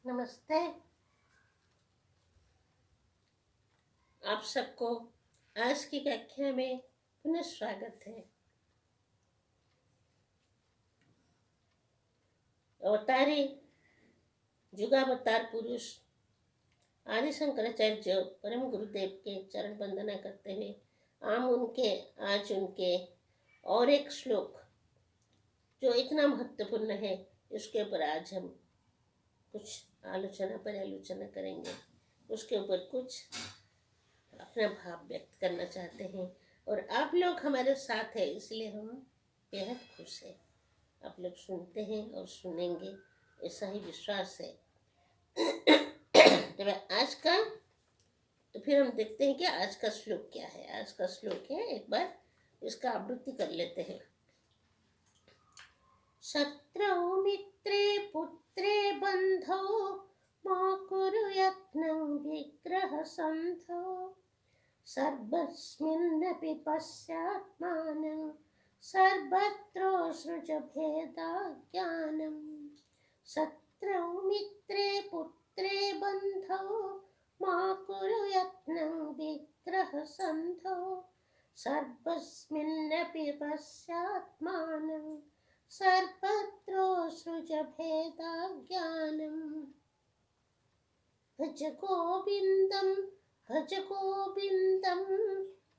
नमस्ते। आप सबको आज की कक्षा में पुनः स्वागत है। अवतारी जुगावतार पुरुष आदि शंकराचार्य परम गुरुदेव के चरण वंदना करते हुए आज उनके और एक श्लोक जो इतना महत्वपूर्ण है, उसके ऊपर आज हम कुछ आलोचना करेंगे। उसके ऊपर कुछ अपना भाव व्यक्त करना चाहते हैं और आप लोग हमारे साथ हैं, इसलिए हम बेहद खुश हैं। आप लोग सुनते हैं और सुनेंगे, ऐसा ही विश्वास है। तो फिर हम देखते हैं कि आज का श्लोक क्या है। आज का श्लोक है, एक बार इसका आवृत्ति कर लेते हैं। शत्रौ मित्रे पुत्रे बंधो मा कुरु यत्नं विग्रह संधो सर्वस्मिन्नपि पश्यात्मानं सर्वत्रोऽसृज भेदाज्ञानं। शत्रौ मित्रे पुत्रे बन्धौ मा कुरु यत्नं विग्रह संधो सर्वस्मिन्नपि पश्यात्मानं सर्वत्रोऽसृज भेदाज्ञानं। भज गोविन्दं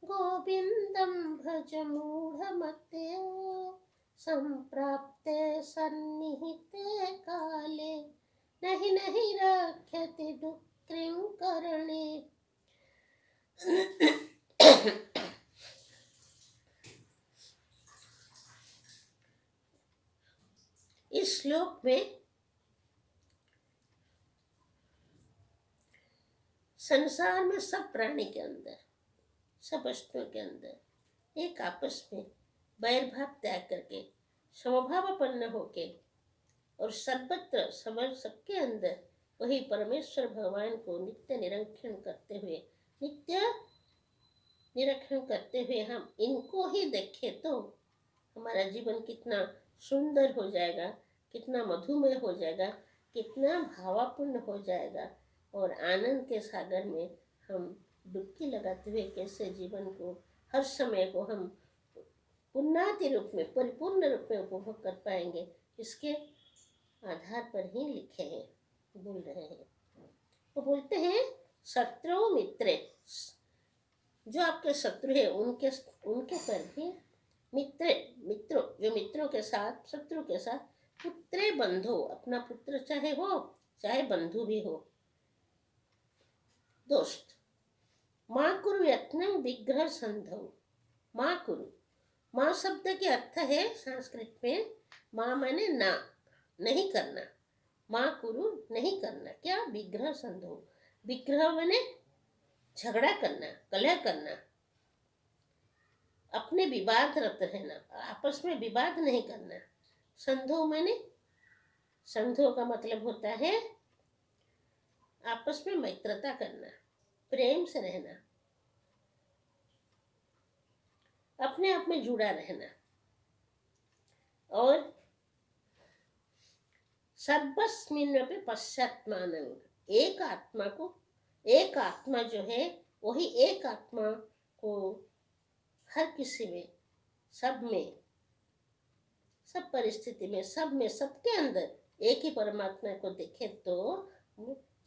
गोविन्दं भज मूढमते सम्प्राप्ते सन्निहिते काले नहि रक्षति दुःखिं करणे। इस श्लोक में संसार में सब प्राणी के अंदर, सब वस्तुओं के अंदर एक आपस में वैरभाव त्याग करके समभावापन्न होके और सर्वत्र सबके अंदर वही परमेश्वर भगवान को नित्य निरीक्षण करते हुए हम इनको ही देखें तो हमारा जीवन कितना सुंदर हो जाएगा, कितना मधुमय हो जाएगा, कितना भावापूर्ण हो जाएगा और आनंद के सागर में हम डुबकी लगाते हुए कैसे जीवन को, हर समय को हम पूर्णाति रूप में, परिपूर्ण रूप में उपभोग कर पाएंगे, इसके आधार पर ही लिखे हैं, बोल रहे हैं। वो बोलते हैं शत्रु मित्रे, जो आपके शत्रु है उनके पर भी मित्रों, जो मित्रों के साथ, शत्रु के साथ, पुत्रे बंधु, अपना पुत्र चाहे हो चाहे बंधु भी हो, दोस्त। माँ कुरु यत्नं विग्रह संधौ। माँ कुरु, माँ शब्द के अर्थ है संस्कृत में, माँ माने ना, नहीं करना। माँ कुरु नहीं करना, क्या? विग्रह संधौ। विग्रह माने झगड़ा करना, कलह करना, अपने विवाद रत रहना, आपस में विवाद नहीं करना। संधो माने, संधो का मतलब होता है आपस में मैत्रता करना, प्रेम से रहना, अपने आप में जुड़ा रहना। और सर्वस्मिन्नपि पश्चात्मानं, एक आत्मा को, एक आत्मा जो है वही एक आत्मा को हर किसी में, सब में, सब परिस्थिति में, सब में, सबके अंदर एक ही परमात्मा को देखे तो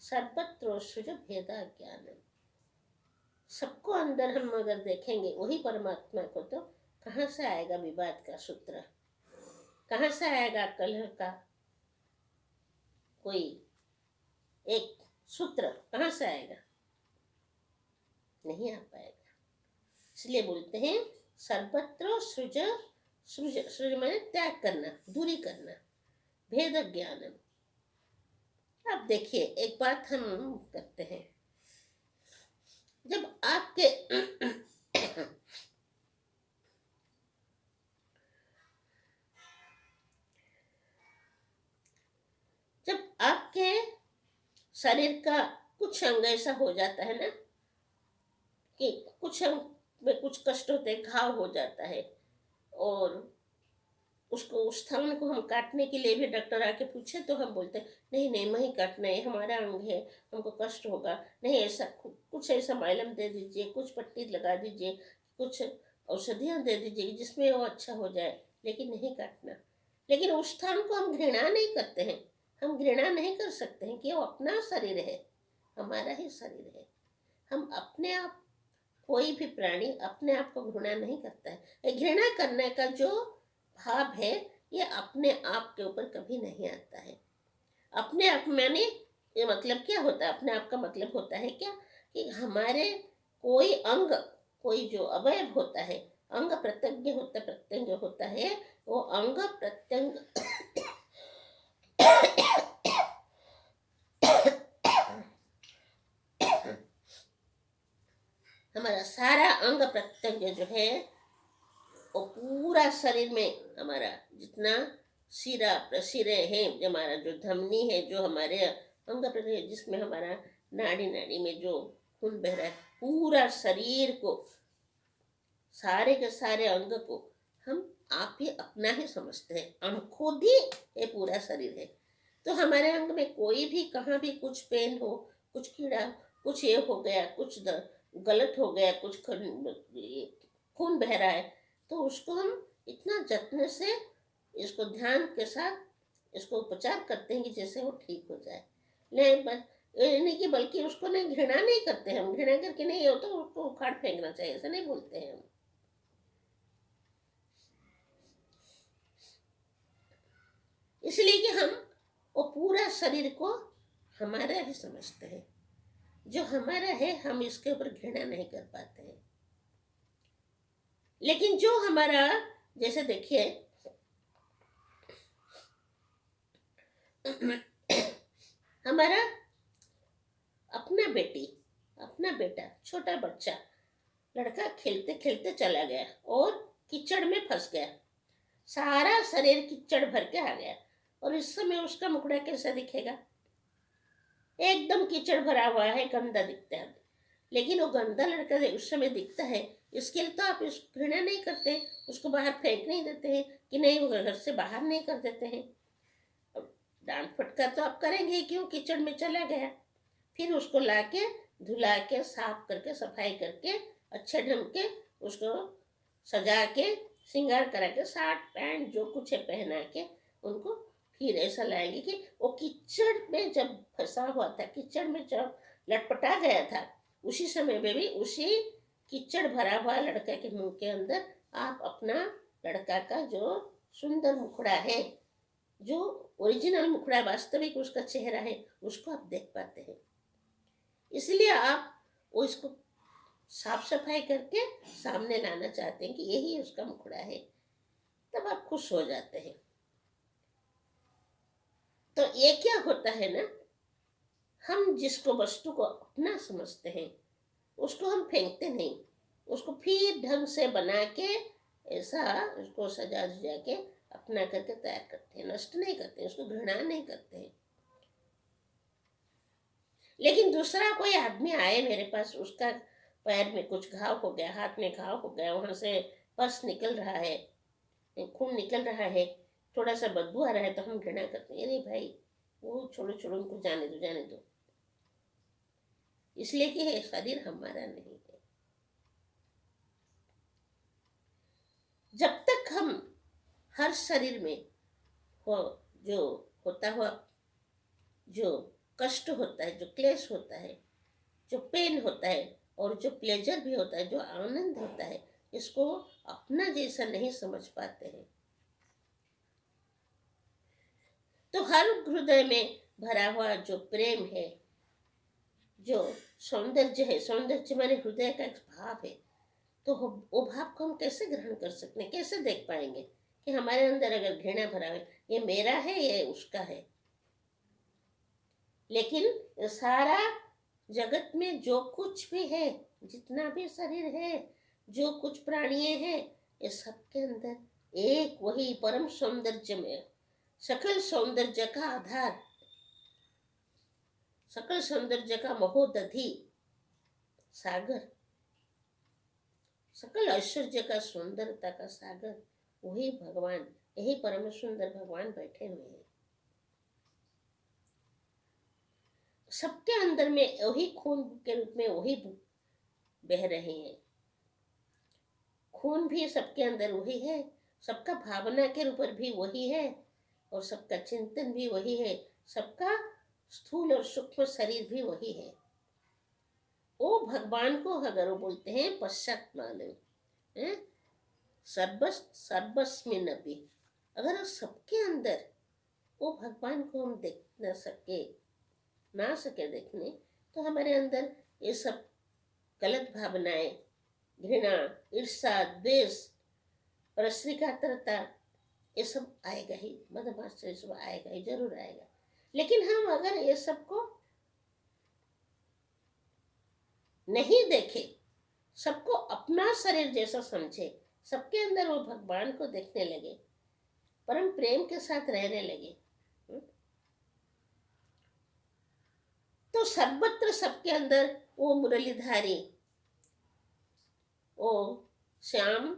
सर्वत्रोऽसृज भेदाज्ञानं। सबको अंदर हम अगर देखेंगे वही परमात्मा को, तो कहाँ से आएगा विवाद का सूत्र, कहाँ से आएगा कलह का कोई एक सूत्र, कहाँ से आएगा? नहीं आ पाएगा। इसलिए बोलते हैं सर्वत्र सृज माने त्याग करना, दूरी करना, भेद ज्ञानम। अब देखिए, एक बात हम करते हैं, जब आपके शरीर का कुछ अंग ऐसा हो जाता है ना कि कुछ अंग में कुछ कष्ट होते हैं, घाव हो जाता है, और उसको उस स्थान को हम काटने के लिए भी डॉक्टर आके पूछे तो हम बोलते नहीं नहीं मैं ही काटना है, हमारा अंग है, हमको कष्ट होगा, नहीं ऐसा कुछ ऐसा माइलम दे दीजिए, कुछ पट्टी लगा दीजिए, कुछ औषधियाँ दे दीजिए जिसमें वो अच्छा हो जाए, लेकिन नहीं काटना। लेकिन उस स्थान को हम घृणा नहीं करते हैं, हम घृणा नहीं कर सकते हैं कि वो अपना शरीर है, हमारा ही शरीर है। हम अपने आप, कोई भी प्राणी अपने आप को घृणा नहीं करता है। ये घृणा करने का जो भाव है ये अपने आप के ऊपर कभी नहीं आता है। अपने आप मैंने ये मतलब क्या होता है, अपने आप का मतलब होता है क्या कि हमारे कोई अंग, कोई जो अवयव होता है, अंग प्रत्यंग होता है, वो अंग प्रत्यंग हमारा सारा अंग प्रत्यंग जो है वो पूरा शरीर में, हमारा जितना शिरा प्रशिरे हैं, हमारा जो धमनी है, जो हमारे अंग प्रत्यंग जिसमें हमारा नाड़ी नाड़ी में जो खून बह रहा है, पूरा शरीर को, सारे के सारे अंग को हम आप ही अपना ही समझते हैं, हम खुद ही ये पूरा शरीर है। तो हमारे अंग में कोई भी कहाँ भी कुछ पेन हो, कुछ कीड़ा, कुछ ये हो गया, कुछ गलत हो गया, कुछ खून बह रहा है, तो उसको हम इतना जत्न से, इसको ध्यान के साथ इसको उपचार करते हैं कि जैसे वो ठीक हो जाए। नहीं बस ये नहीं कि बल्कि उसको नहीं, घृणा नहीं करते हैं हम, घृणा करके नहीं हो तो उसको उखाड़ फेंकना चाहिए, ऐसा नहीं बोलते हैं हम। इसलिए कि हम वो पूरा शरीर को हमारा ही समझते हैं, जो हमारा है हम इसके ऊपर घृणा नहीं कर पाते हैं। लेकिन जो हमारा, जैसे देखिए हमारा अपना बेटी, अपना बेटा, छोटा बच्चा, लड़का खेलते खेलते चला गया और कीचड़ में फंस गया, सारा शरीर कीचड़ भर के आ गया, और इस समय उसका मुखड़ा कैसा दिखेगा, एकदम कीचड़ भरा हुआ है, गंदा दिखता है। लेकिन वो गंदा लड़का उस समय दिखता है, इसके लिए तो आप इसको घृणा नहीं करते, उसको बाहर फेंक नहीं देते हैं कि नहीं, वो घर से बाहर नहीं कर देते हैं। डांट फटकार तो आप करेंगे, क्यों, कीचड़ में चला गया। फिर उसको ला के धुला के साफ करके सफाई करके अच्छे ढंग के उसको सजा के श्रृंगार करा के शर्ट पैंट जो कुछ है पहना के उनको फिर ऐसा लाएंगे कि वो कीचड़ में जब फंसा हुआ था, कीचड़ में जब लटपटा गया था, उसी समय में भी उसी कीचड़ भरा हुआ लड़का के मुंह के अंदर आप अपना लड़का का जो सुंदर मुखड़ा है, जो ओरिजिनल मुखड़ा, वास्तविक उसका चेहरा है, उसको आप देख पाते हैं। इसलिए आप वो इसको साफ सफाई करके सामने लाना चाहते हैं कि यही उसका मुखड़ा है, तब आप खुश हो जाते हैं। तो ये क्या होता है ना, हम जिसको वस्तु को अपना समझते हैं उसको हम फेंकते नहीं, उसको फिर ढंग से बना के ऐसा उसको सजा सजा के अपना करके तैयार करते हैं, नष्ट नहीं करते, उसको घृणा नहीं करते हैं। लेकिन दूसरा कोई आदमी आए मेरे पास, उसका पैर में कुछ घाव हो गया, हाथ में घाव हो गया, वहां से पस निकल रहा है, खून निकल रहा है, थोड़ा सा बदबू आ रहा है, तो हम घृणा करते हैं, अरे भाई वो छोड़ो छोड़ो, उनको जाने दो जाने दो, इसलिए कि ये शरीर हमारा नहीं है। जब तक हम हर शरीर में हो, जो होता हुआ जो कष्ट होता है, जो क्लेश होता है, जो पेन होता है, और जो प्लेजर भी होता है, जो आनंद होता है, इसको अपना जैसा नहीं समझ पाते हैं। तो हर हृदय में भरा हुआ जो प्रेम है, जो सौंदर्य है, सौंदर्य माने हृदय का एक भाव है, तो वो भाव को हम कैसे ग्रहण कर सकते हैं, कैसे देख पाएंगे कि हमारे अंदर अगर घृणा भरा है, ये मेरा है, ये उसका है। लेकिन सारा जगत में जो कुछ भी है, जितना भी शरीर है, जो कुछ प्राणी है, ये सबके अंदर एक वही परम सौंदर्य में, सकल सौंदर्य का आधार, सकल सौंदर्य का महोदधि सागर, सकल ऐश्वर्य का, सुंदरता का सागर, वही भगवान, यही परम सुंदर भगवान बैठे हुए हैं। सबके अंदर में वही खून के रूप में वही बह रहे हैं। खून भी सबके अंदर वही है, सबका भावना के ऊपर भी वही है, और सबका चिंतन भी वही है, सबका स्थूल और सूक्ष्म शरीर भी वही है। वो भगवान को अगर वो बोलते हैं पश्चात मालूम, सर्वस्मिन अपि, अगर वो सबके अंदर वो भगवान को हम देख ना सके देखने, तो हमारे अंदर ये सब गलत भावनाएं, घृणा, ईर्षा, द्वेष, परश्रीकातरता, ये सब आएगा ही, मदमाश्चर्य सब आएगा ही, जरूर आएगा। लेकिन हम अगर ये सब को नहीं देखे, सबको अपना शरीर जैसा समझे, सबके अंदर वो भगवान को देखने लगे, परम प्रेम के साथ रहने लगे, तो सर्वत्र सबके अंदर वो मुरलीधारी, वो श्याम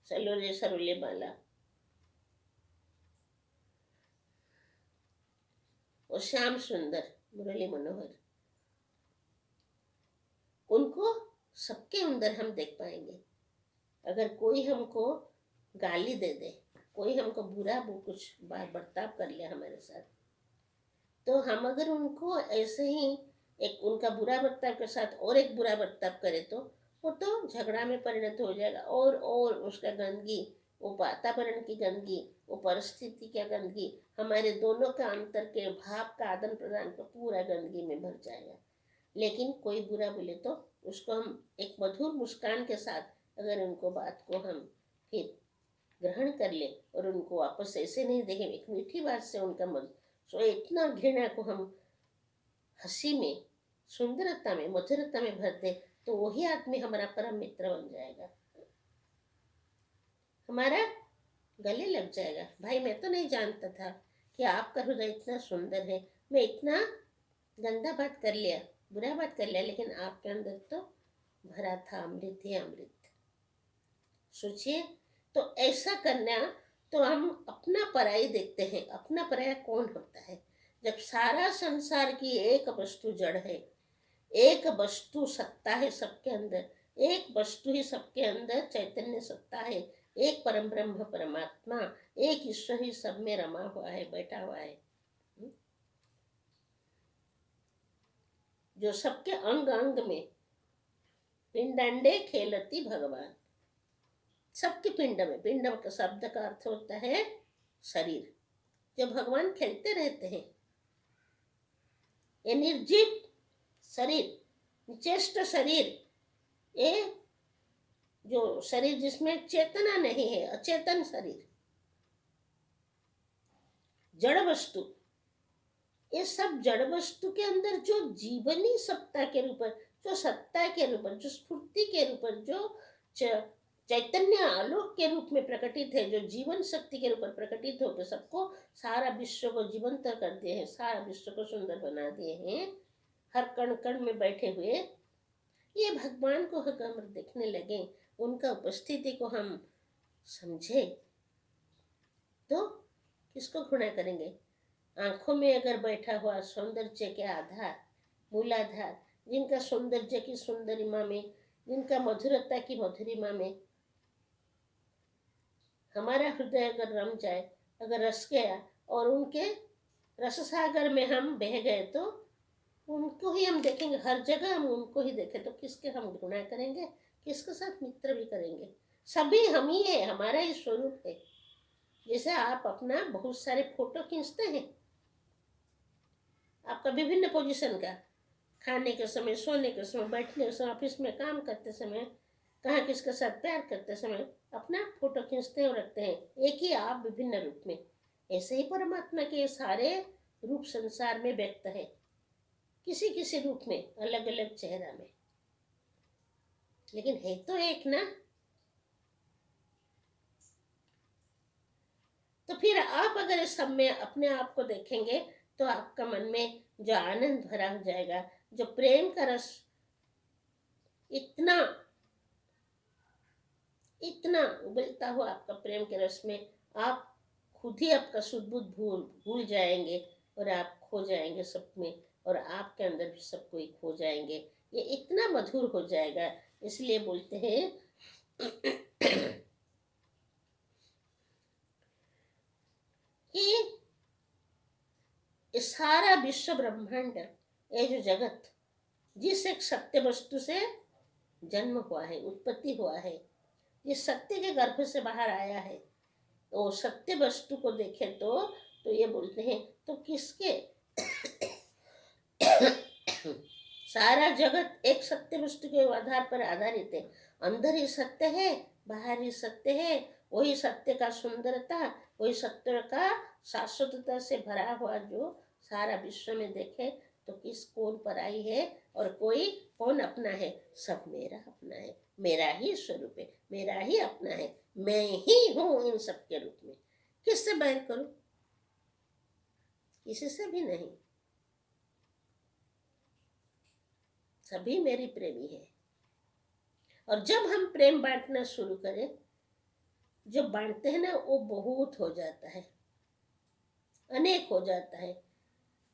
सलोरे सरोले बाला, वो श्याम सुंदर मुरली मनोहर, उनको सबके अंदर हम देख पाएंगे। अगर कोई हमको गाली दे दे, कोई हमको बुरा कुछ बर्ताव कर ले हमारे साथ, तो हम अगर उनको ऐसे ही एक उनका बुरा बर्ताव के साथ और एक बुरा बर्ताव करे, तो वो तो झगड़ा में परिणत हो जाएगा, और उसका गंदगी, वो वातावरण की गंदगी, वो परिस्थिति की गंदगी, हमारे दोनों का अंतर के भाव का आदान प्रदान का पूरा गंदगी में भर जाएगा। लेकिन कोई बुरा बोले तो उसको हम एक मधुर मुस्कान के साथ अगर उनको बात को हम फिर ग्रहण कर ले और उनको वापस ऐसे नहीं देखें, एक मीठी बात से उनका मन सो इतना घृणा को हम हंसी में, सुंदरता में, मधुरता में भर दे, तो वही आदमी हमारा परम मित्र बन जाएगा, हमारा गले लग जाएगा। भाई मैं तो नहीं जानता था कि आपका हृदय इतना सुंदर है, मैं इतना गंदा बात कर लिया, बुरा बात कर लिया, लेकिन आपके अंदर तो भरा था अमृत ही अमृत। सोचिए, तो ऐसा करना, तो हम अपना पराई देखते हैं। अपना पराया कौन होता है? जब सारा संसार की एक वस्तु जड़ है, एक वस्तु सत्ता है सबके अंदर, एक वस्तु ही सबके अंदर चैतन्य सत्ता है, एक परम ब्रह्म परमात्मा, एक ईश्वर ही सब में रमा हुआ है, बैठा हुआ है, जो सबके अंग अंग में पिंडांडे खेलती भगवान, सबके पिंड में, पिंड का शब्द का अर्थ होता है शरीर, जो भगवान खेलते रहते हैं, ये निर्जीव शरीर, निचेष्ट शरीर, ये जो शरीर जिसमें चेतना नहीं है, अचेतन शरीर, जड़ वस्तु, ये सब जड़ वस्तु के अंदर जो जीवनी सत्ता के रूप, जो सत्ता के रूप, जो स्फूर्ति के रूप, जो चैतन्य आलोक के रूप में प्रकटित है, जो जीवन शक्ति के रूप प्रकटित होकर सबको, सारा विश्व को जीवंत कर दिए हैं, सारा विश्व को सुंदर बना दिए हैं, हर कण कण में बैठे हुए, ये भगवान को हम देखने लगे, उनका उपस्थिति को हम समझे, तो किसको घृणा करेंगे? आंखों में अगर बैठा हुआ सौंदर्य के आधार, मूलाधार, जिनका सौंदर्य की सुंदरिमा में, जिनका मधुरता की मधुरिमा में हमारा हृदय अगर रम जाए, अगर रस गया और उनके रस सागर में हम बह गए, तो उनको ही हम देखेंगे, हर जगह हम उनको ही देखें, तो किसके हम घृणा करेंगे, किसके साथ मित्र भी करेंगे? सभी हम ही है, हमारा ही स्वरूप है। जैसे आप अपना बहुत सारे फोटो खींचते हैं, आपका विभिन्न पोजीशन का, खाने के समय, सोने के समय, बैठने के समय, ऑफिस में काम करते समय, कहाँ किसके साथ प्यार करते समय अपना फोटो खींचते हैं और रखते हैं, एक ही आप विभिन्न रूप में। ऐसे ही परमात्मा के सारे रूप संसार में व्यक्त है, किसी किसी रूप में, अलग अलग चेहरा में, लेकिन है तो एक ना। तो फिर आप अगर इस सब में अपने आप को देखेंगे, तो आपका मन में जो आनंद भरा हो जाएगा, जो प्रेम का रस इतना इतना उबलता हुआ आपका प्रेम के रस में आप खुद ही आपका शुद्ध बुद्ध भूल भूल जाएंगे और आप खो जाएंगे सब में, और आपके अंदर भी सब कोई खो जाएंगे। ये इतना मधुर हो जाएगा। इसलिए बोलते हैं कि ये सारा विश्व ब्रह्मांड, ये जो जगत जिस एक सत्य वस्तु से जन्म हुआ है, उत्पत्ति हुआ है, जिस सत्य के गर्भ से बाहर आया है, तो सत्य वस्तु को देखे तो ये बोलते हैं तो किसके सारा जगत एक सत्य वस्तु के आधार पर आधारित है। अंदर ही सत्य है, बाहर ही सत्य है। वही सत्य का सुंदरता, वही सत्य का शाश्वतता से भरा हुआ जो सारा विश्व में देखे तो किस कौन पराई है और कोई कौन अपना है। सब मेरा अपना है, मेरा ही स्वरूप है, मेरा ही अपना है। मैं ही हूँ इन सब के रूप में। किससे बैर करूं? किसी से भी नहीं। सभी मेरी प्रेमी है। और जब हम प्रेम बांटना शुरू करें, जो बांटते हैं ना वो बहुत हो जाता है, अनेक हो जाता है।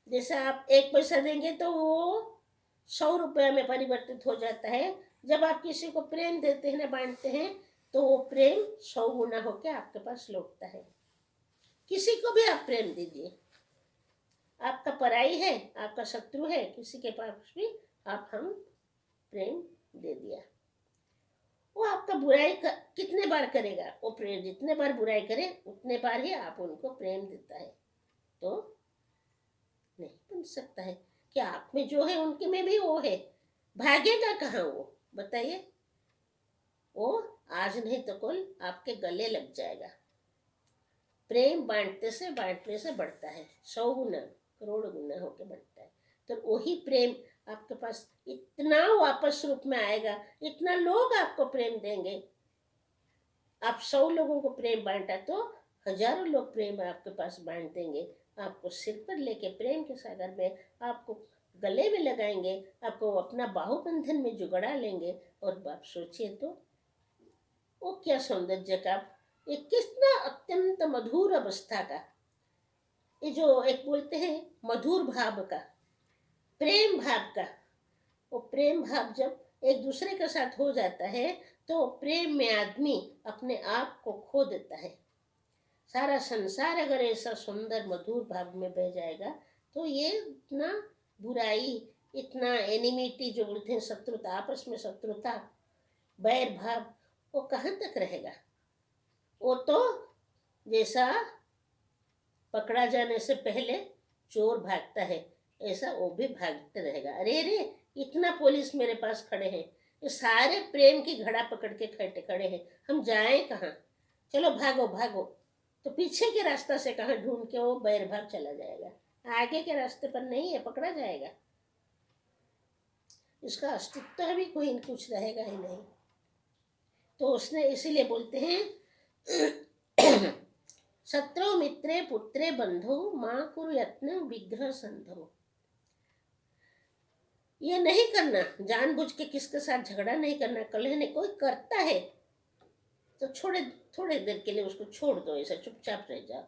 जैसे आप 1 पैसा देंगे तो वो 100 रुपये में परिवर्तित हो जाता है। जब आप किसी को प्रेम देते हैं ना, बांटते हैं, तो वो प्रेम 100 गुना होकर आपके पास लौटता है। किसी को भी आप प्रेम दीजिए, आपका पराई है, आपका शत्रु है, किसी के पास भी आप हम प्रेम दे दिया, वो आपका बुराई कितने बार करेगा? वो प्रेम जितने बार बुराई करे उतने बार ही आप उनको प्रेम देता है। तो नहीं बन सकता है कि आप में जो है उनके में भी वो है। भागेगा कहाँ वो? बताइए। वो आज नहीं तो कल आपके गले लग जाएगा। प्रेम बांटने से बढ़ता है, 100 गुना, करोड़ गुना होके बढ़ता है। तो वही प्रेम आपके पास इतना वापस रूप में आएगा, इतना लोग आपको प्रेम देंगे। आप 100 लोगों को प्रेम बांटा तो हजारों लोग प्रेम आपके पास बांट देंगे। आपको सिर पर लेके प्रेम के सागर में आपको गले में लगाएंगे, आपको अपना बाहुबंधन में जुगड़ा लेंगे। और आप सोचिए तो वो क्या सौंदर्य का, ये कितना अत्यंत मधुर अवस्था का, ये जो एक बोलते हैं मधुर भाव का, प्रेम भाव का, वो प्रेम भाव जब एक दूसरे के साथ हो जाता है तो प्रेम में आदमी अपने आप को खो देता है। सारा संसार अगर ऐसा सुंदर मधुर भाव में बह जाएगा तो ये इतना बुराई, इतना एनिमिटी जो बोलते हैं शत्रुता, आपस में शत्रुता, बैर भाव, वो कहाँ तक रहेगा? वो तो जैसा पकड़ा जाने से पहले चोर भागता है, ऐसा वो भी भागते रहेगा। अरे रे, इतना पुलिस मेरे पास खड़े हैं, ये सारे प्रेम की घड़ा पकड़ के खड़े हैं, हम जाएं कहाँ? चलो भागो भागो। तो पीछे के रास्ता से कहाँ ढूंढ के वो बैर भाग चला जाएगा, आगे के रास्ते पर नहीं है, पकड़ा जाएगा। इसका अस्तित्व भी कोई कुछ रहेगा ही नहीं। तो उसने इसीलिए बोलते हैं शत्रु मित्रे पुत्रे बंधु माँ कुरु यत्न विग्रह संधो। ये नहीं करना, जानबूझ के किसके साथ झगड़ा नहीं करना, कलह नहीं। कोई करता है तो थोड़े देर के लिए उसको छोड़ दो, ऐसा चुपचाप रह जाओ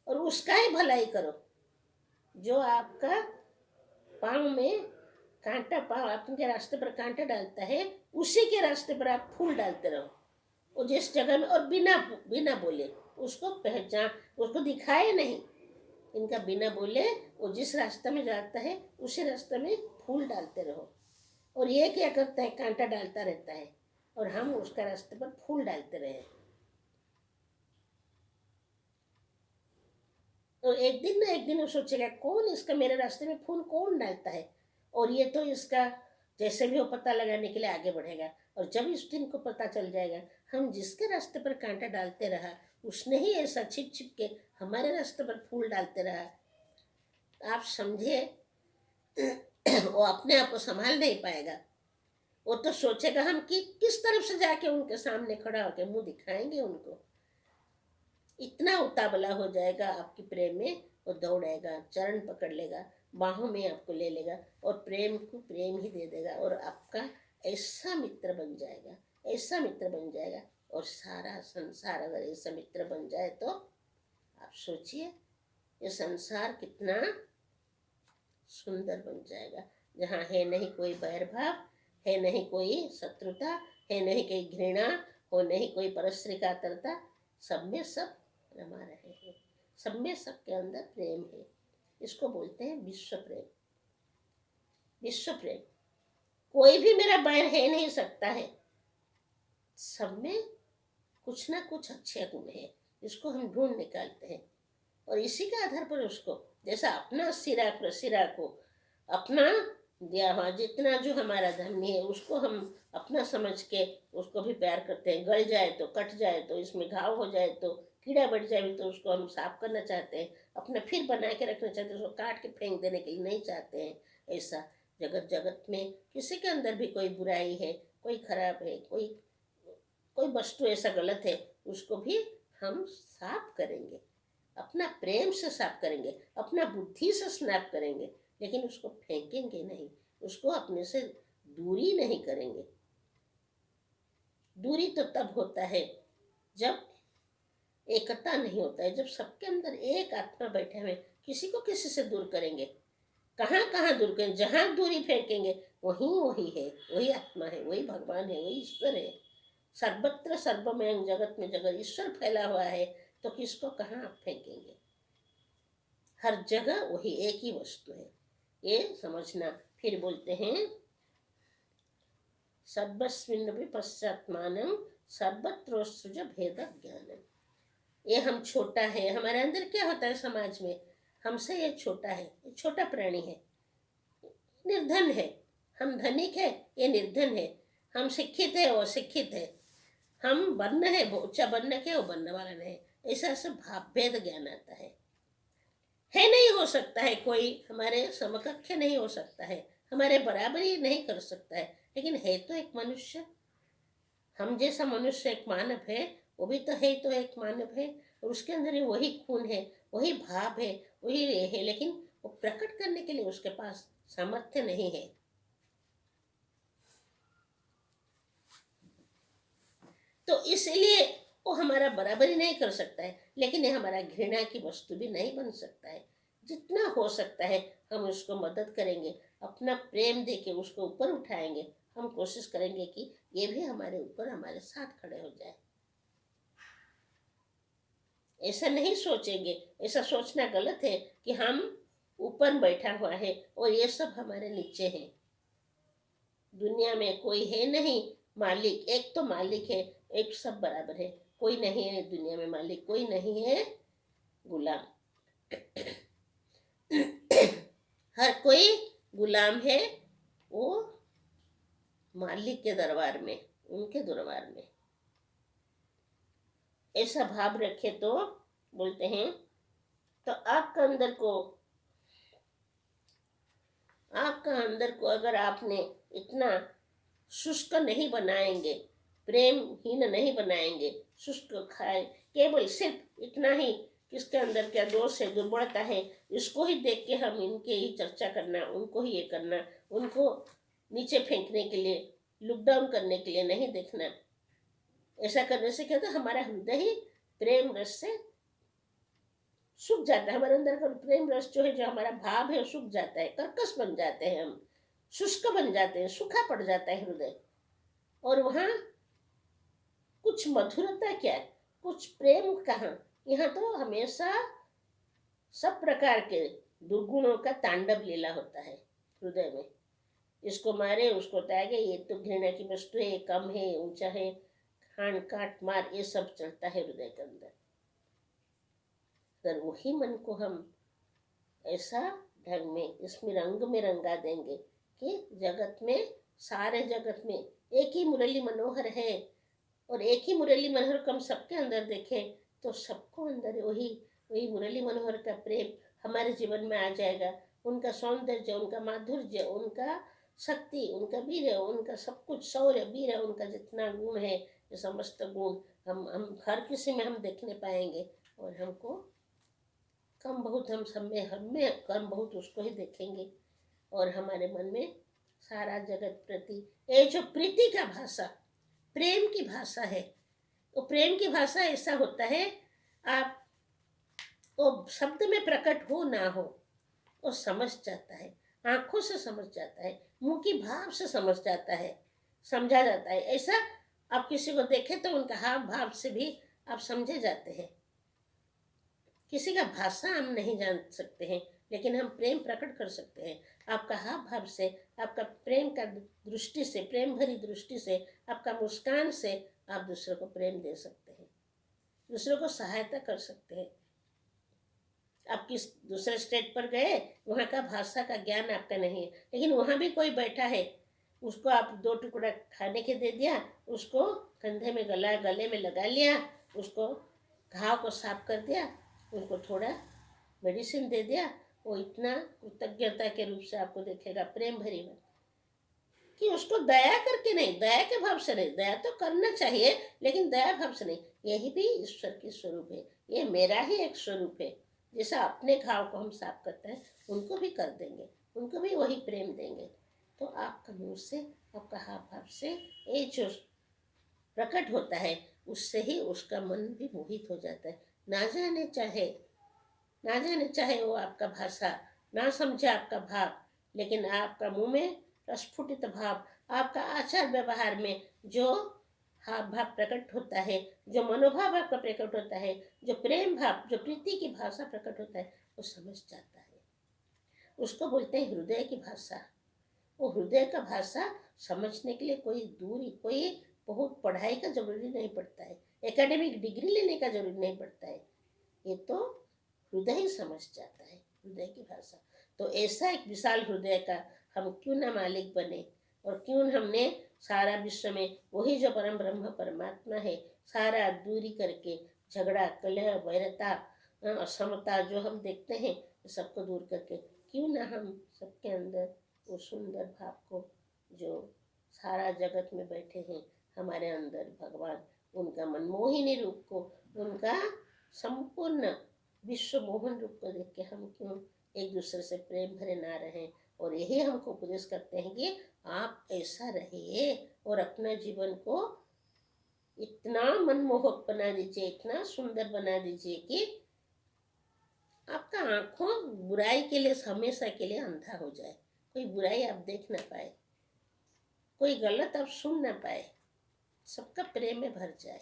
और उसका ही भलाई करो। जो आपका पाँव में कांटा, पाँव आपके रास्ते पर कांटा डालता है, उसी के रास्ते पर आप फूल डालते रहो। वो जिस जगह में, और बिना बिना बोले उसको पहचान, उसको दिखाए नहीं, इनका बिना बोले वो जिस रास्ते में जाता है उसी रास्ते में फूल डालते रहो। और ये क्या करता है? कांटा डालता रहता है और हम उसका रास्ते पर फूल डालते रहे। तो एक दिन ना एक दिन वो सोचेगा कौन इसका, मेरे रास्ते में फूल कौन डालता है, और ये तो इसका जैसे भी वो पता लगाने के लिए आगे बढ़ेगा। और जब इस दिन को पता चल जाएगा हम जिसके रास्ते पर कांटा डालते रहा उसने ही ऐसा छिप छिप के हमारे रास्ते पर फूल डालते रहा, आप समझे वो अपने आप को संभाल नहीं पाएगा। वो तो सोचेगा हम कि किस तरफ से जाके उनके सामने खड़ा होकर मुंह दिखाएंगे उनको। इतना उतावला हो जाएगा आपकी प्रेम में, वो दौड़ेगा, चरण पकड़ लेगा, बाहों में आपको ले लेगा और प्रेम को प्रेम ही दे देगा और आपका ऐसा मित्र बन जाएगा, ऐसा मित्र बन जाएगा। और सारा संसार अगर ऐसा मित्र बन जाए तो आप सोचिए ये संसार कितना सुंदर बन जाएगा, जहाँ है नहीं कोई बैर भाव, है नहीं कोई शत्रुता, है नहीं कोई घृणा, हो नहीं कोई परस्त्री कातरता, सब में सब रमा रहे हैं, सब में सबके अंदर प्रेम है। इसको बोलते हैं विश्व प्रेम। विश्व प्रेम, कोई भी मेरा बैर है नहीं सकता है, सब में कुछ ना कुछ अच्छे गुण है, इसको हम ढूंढ निकालते हैं और इसी के आधार पर उसको, जैसा अपना सिरा प्रसिरा को अपना दिया हुआ जितना जो हमारा धर्मी है उसको हम अपना समझ के उसको भी प्यार करते हैं। गल जाए तो, कट जाए तो, इसमें घाव हो जाए तो, कीड़ा बढ़ जाए तो उसको हम साफ करना चाहते हैं, अपना फिर बना के रखना चाहते हैं, उसको काट के फेंक देने के लिए नहीं चाहते हैं। ऐसा जगत जगत में किसी के अंदर भी कोई बुराई है, कोई खराब है, कोई वस्तु ऐसा गलत है, उसको भी हम साफ करेंगे, अपना प्रेम से साफ करेंगे, अपना बुद्धि से स्नैप करेंगे, लेकिन उसको फेंकेंगे नहीं, उसको अपने से दूरी नहीं करेंगे। दूरी तो तब होता है जब एकता नहीं होता है, जब सबके अंदर एक आत्मा बैठे हुए, किसी को किसी से दूर करेंगे, कहाँ कहाँ दूर करेंगे, जहाँ दूरी फेंकेंगे वही है, वही आत्मा है, वही भगवान है, वही ईश्वर है। सर्वत्र सर्वमय जगत में जगत ईश्वर फैला हुआ है, तो किसको कहाँ आप फेंकेंगे? हर जगह वही एक ही वस्तु है, ये समझना। फिर बोलते हैं सर्वस्मिन्नपि पश्चात्मानं सर्वत्रोत्सृज भेद ज्ञानम। ये हम छोटा है, हमारे अंदर क्या होता है समाज में, हमसे ये छोटा है, ये छोटा प्राणी है, निर्धन है, हम धनिक है, ये निर्धन है, हम शिक्षित है, वो शिक्षित है, हम वर्ण है, वो ऊंचा वर्ण के, वो वर्ण वाला नहीं, ऐसा सब भाव भेद ज्ञान आता है। नहीं हो सकता है, कोई हमारे समकक्ष नहीं हो सकता है, हमारे बराबरी नहीं कर सकता है, लेकिन है तो एक मनुष्य, हम जैसा मनुष्य एक मानव है, वो भी तो है, तो एक मानव है, और उसके अंदर ही वही खून है, वही भाव है, वही है, लेकिन वो प्रकट करने के लिए उसके पास सामर्थ्य नहीं है। तो इसलिए वो हमारा बराबरी नहीं कर सकता है, लेकिन ये हमारा घृणा की वस्तु भी नहीं बन सकता है। जितना हो सकता है हम उसको मदद करेंगे, अपना प्रेम देके उसको ऊपर उठाएंगे, हम कोशिश करेंगे कि ये भी हमारे ऊपर हमारे साथ खड़े हो जाए। ऐसा नहीं सोचेंगे, ऐसा सोचना गलत है कि हम ऊपर बैठा हुआ है और ये सब हमारे नीचे है। दुनिया में कोई है नहीं मालिक, एक तो मालिक है, एक सब बराबर है, कोई नहीं है दुनिया में मालिक, कोई नहीं है गुलाम। हर कोई गुलाम है वो मालिक के दरबार में, उनके दरबार में। ऐसा भाव रखे तो बोलते हैं, तो आपका अंदर को अगर आपने इतना शुष्क नहीं बनाएंगे, प्रेमहीन नहीं बनाएंगे, शुष्क खाए, केवल सिर्फ इतना ही किसके अंदर क्या दोष है, दुर्बलता है, इसको ही देख के हम इनके ही चर्चा करना, उनको ही ये करना, उनको नीचे फेंकने के लिए, लुक डाउन करने के लिए नहीं देखना। ऐसा करने से क्या होता है, हमारा हृदय ही प्रेम रस से सूख जाता है, हमारे अंदर का प्रेम रस जो है, जो हमारा भाव है, सूख जाता है, कर्कश बन जाते हैं, हम शुष्क बन जाते हैं, सूखा पड़ जाता है हृदय, और वहाँ कुछ मधुरता क्या है, कुछ प्रेम कहाँ, यहाँ तो हमेशा सब प्रकार के दुर्गुणों का तांडव लीला होता है हृदय में। इसको मारे, उसको त्यागे, ये तो घृणा की वस्तु है, कम है, ऊंचा है, खान काट मार, ये सब चलता है हृदय के अंदर। अगर वही मन को हम ऐसा ढंग में, इसमें रंग में रंगा देंगे कि जगत में, सारे जगत में एक ही मुरली मनोहर है, और एक ही मुरली मनोहर को हम सबके अंदर देखें, तो सबको अंदर वही मुरली मनोहर का प्रेम हमारे जीवन में आ जाएगा। उनका सौंदर्य, उनका माधुर्य, उनका शक्ति, उनका वीर, उनका सब कुछ, शौर्य, वीर, उनका जितना गुण है, ये समस्त गुण हम हर किसी में हम देखने पाएंगे, और हमको कम बहुत हम में कम बहुत उसको ही देखेंगे, और हमारे मन में सारा जगत प्रति ये जो प्रीति का भाषा, प्रेम की भाषा है, तो प्रेम की भाषा ऐसा होता है, आप वो शब्द में प्रकट हो ना हो, वो समझ जाता है, आंखों से समझ जाता है, मुंह की भाव से समझ जाता है, समझा जाता है। ऐसा आप किसी को देखें तो उनका हाव भाव से भी आप समझे जाते हैं। किसी का भाषा हम नहीं जान सकते हैं, लेकिन हम प्रेम प्रकट कर सकते हैं। आपका हाव भाव से, आपका प्रेम का दृष्टि से, प्रेम भरी दृष्टि से, आपका मुस्कान से आप दूसरों को प्रेम दे सकते हैं, दूसरों को सहायता कर सकते हैं। आप किस दूसरे स्टेट पर गए, वहाँ का भाषा का ज्ञान आपका नहीं है, लेकिन वहाँ भी कोई बैठा है, उसको आप 2 टुकड़ा खाने के दे दिया, उसको कंधे में गले में लगा लिया, उसको घाव को साफ कर दिया, उनको थोड़ा मेडिसिन दे दिया, वो इतना कृतज्ञता के रूप से आपको देखेगा, प्रेम भरी बात, कि उसको दया करके नहीं, दया के भाव से नहीं, दया तो करना चाहिए लेकिन दया भाव से नहीं। यही भी ईश्वर की स्वरूप है, ये मेरा ही एक स्वरूप है। जैसा अपने घाव को हम साफ करते हैं, उनको भी कर देंगे, उनको भी वही प्रेम देंगे। तो आपका मुंह से, आपका हाव भाव से ये जो प्रकट होता है, उससे ही उसका मन भी मोहित हो जाता है। ना जाने चाहे वो आपका भाषा, ना समझे आपका भाव, लेकिन आपका मुंह में प्रस्फुटित भाव, आपका आचार व्यवहार में जो हाव भाव प्रकट होता है, जो मनोभाव आपका प्रकट होता है, जो प्रेम भाव, जो प्रीति की भाषा प्रकट होता है, वो समझ जाता है। उसको बोलते हैं हृदय की भाषा। वो हृदय का भाषा समझने के लिए कोई बहुत पढ़ाई का जरूरी नहीं पड़ता है, एकेडमिक डिग्री लेने का जरूरी नहीं पड़ता है, ये तो हृदय ही समझ जाता है, हृदय की भाषा। तो ऐसा एक विशाल हृदय का हम क्यों ना मालिक बने, और क्यों हमने सारा विश्व में वही जो परम ब्रह्म परमात्मा है, सारा दूरी करके झगड़ा, कलह, वैरता, असमता जो हम देखते हैं, सबको दूर करके क्यों ना हम सबके अंदर वो सुंदर भाव को, जो सारा जगत में बैठे हैं हमारे अंदर भगवान, उनका मनमोहिनी रूप को, उनका संपूर्ण विश्व मोहन रूप को देख के हम क्यों एक दूसरे से प्रेम भरे ना रहें। और यही हमको उपदेश करते हैं कि आप ऐसा रहिए और अपना जीवन को इतना मनमोहक बना दीजिए, इतना सुंदर बना दीजिए कि आपका आंखों बुराई के लिए हमेशा के लिए अंधा हो जाए, कोई बुराई आप देख ना पाए, कोई गलत आप सुन ना पाए, सबका प्रेम में भर जाए।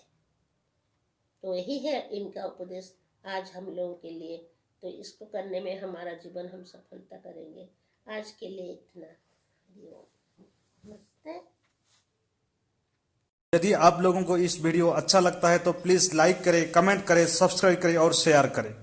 तो यही है इनका उपदेश आज हम लोगों के लिए। तो इसको करने में हमारा जीवन हम सफलता करेंगे। आज के लिए इतना। नमस्ते। यदि आप लोगों को इस वीडियो अच्छा लगता है तो प्लीज़ लाइक करें, कमेंट करें, सब्सक्राइब करें और शेयर करें।